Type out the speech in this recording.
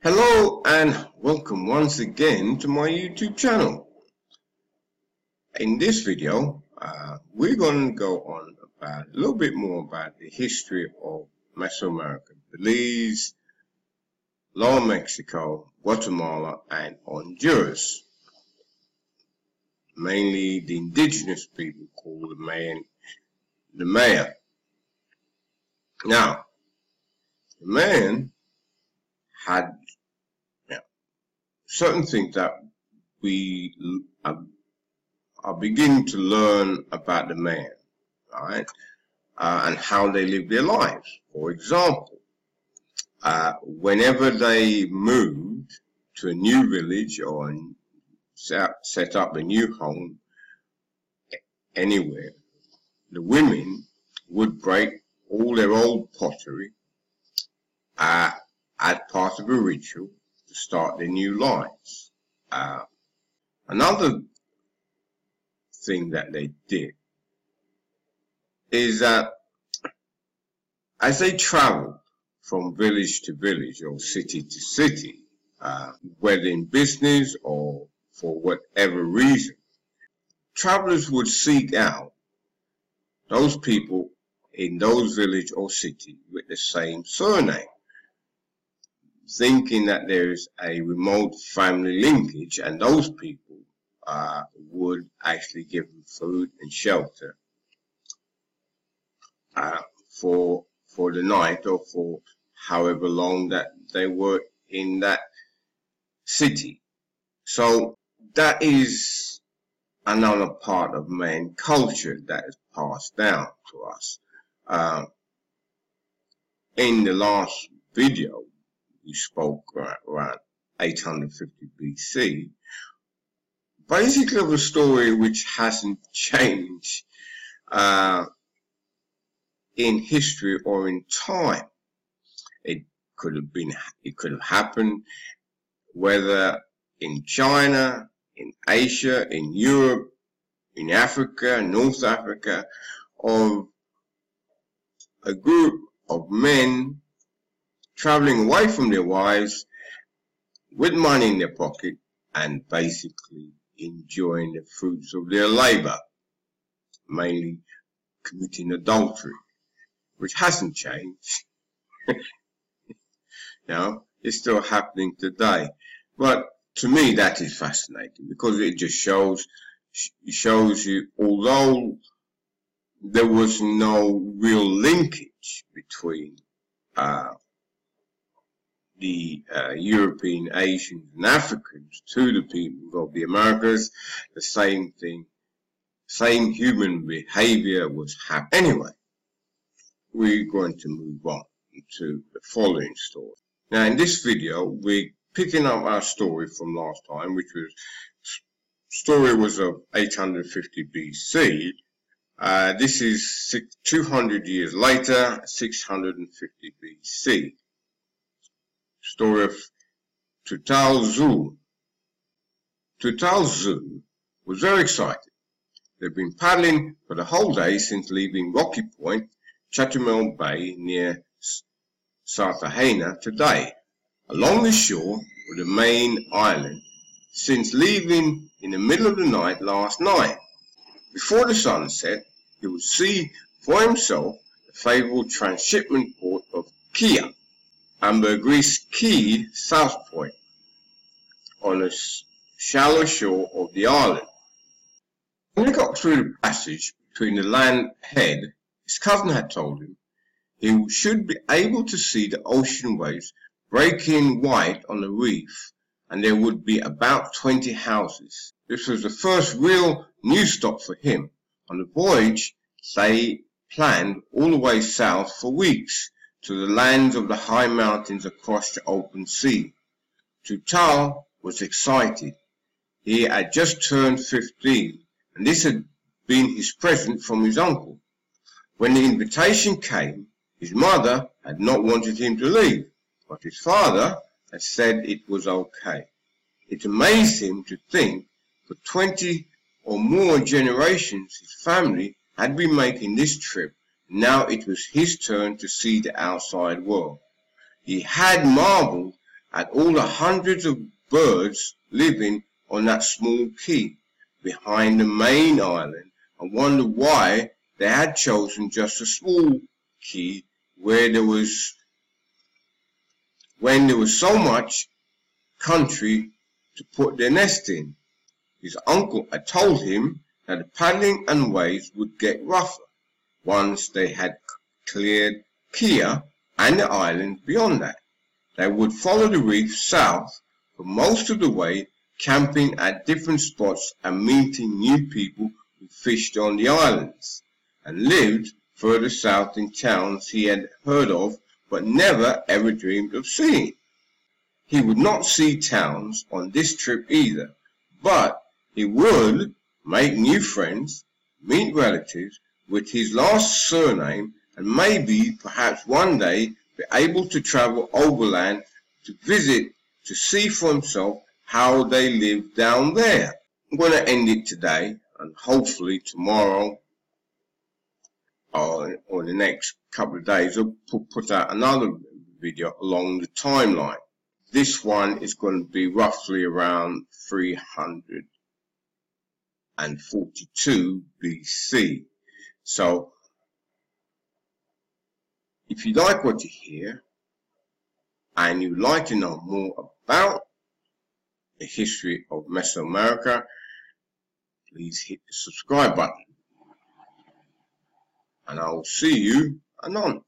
Hello and welcome once again to my YouTube channel. In this video, we're going to go on about a little bit more about the history of Mesoamerica, Belize, Lower Mexico, Guatemala, and Honduras. Mainly the indigenous people called the Maya. Now, the Mayan had certain things that we are beginning to learn about the Mayan, right? And how they live their lives. For example, whenever they moved to a new village or set up a new home anywhere, the women would break all their old pottery as part of a ritual to start their new lives. Another thing that they did is that as they traveled from village to village or city to city, whether in business or for whatever reason, travelers would seek out those people in those village or city with the same surname, thinking that there's a remote family linkage, and those people would actually give them food and shelter for the night or for however long that they were in that city. So that is another part of Mayan culture that is passed down to us. In the last video, we spoke around 850 BC, basically of a story which hasn't changed in history or in time. It could have happened whether in China, in Asia, in Europe, in Africa, North Africa, of a group of men traveling away from their wives with money in their pocket and basically enjoying the fruits of their labor, mainly committing adultery, which hasn't changed. It's still happening today. But to me, that is fascinating because it just shows you, although there was no real linkage between the European, Asians, and Africans to the people of the Americas, the same thing, same human behavior was happening. Anyway, we're going to move on to the following story. Now, in this video, we're picking up our story from last time, which was of 850 BC. This is 200 years later, 650 BC. Story of Tutal Xiu. Tutal Xiu was very excited. They've been paddling for the whole day since leaving Rocky Point, Chatumel Bay near Cartagena today, along the shore of the main island, since leaving in the middle of the night last night. Before the sun set, he would see for himself the favorable transshipment port of Kia, Ambergris Key, South Point, on the shallow shore of the island. When he got through the passage between the land head, his cousin had told him he should be able to see the ocean waves breaking white on the reef, and there would be about 20 houses. This was the first real new stop for him. On the voyage, they planned all the way south for weeks, to the lands of the high mountains across the open sea. Tutal was excited. He had just turned 15, and this had been his present from his uncle. When the invitation came, his mother had not wanted him to leave, but his father had said it was okay. It amazed him to think for 20 or more generations his family had been making this trip. Now it was his turn to see the outside world. He had marveled at all the hundreds of birds living on that small key behind the main island, and wondered why they had chosen just a small key when there was so much country to put their nest in. His uncle had told him that the paddling and waves would get rougher once they had cleared Kia and the islands beyond that. They would follow the reef south for most of the way, camping at different spots and meeting new people who fished on the islands and lived further south in towns he had heard of but never ever dreamed of seeing. He would not see towns on this trip either, but he would make new friends, meet relatives with his last surname, and maybe, perhaps one day, be able to travel overland to visit, to see for himself how they live down there. I'm going to end it today, and hopefully tomorrow or the next couple of days I'll put out another video along the timeline. This one is going to be roughly around 342 BC. So, if you like what you hear, and you'd like to know more about the history of Mesoamerica, please hit the subscribe button. And I will see you anon.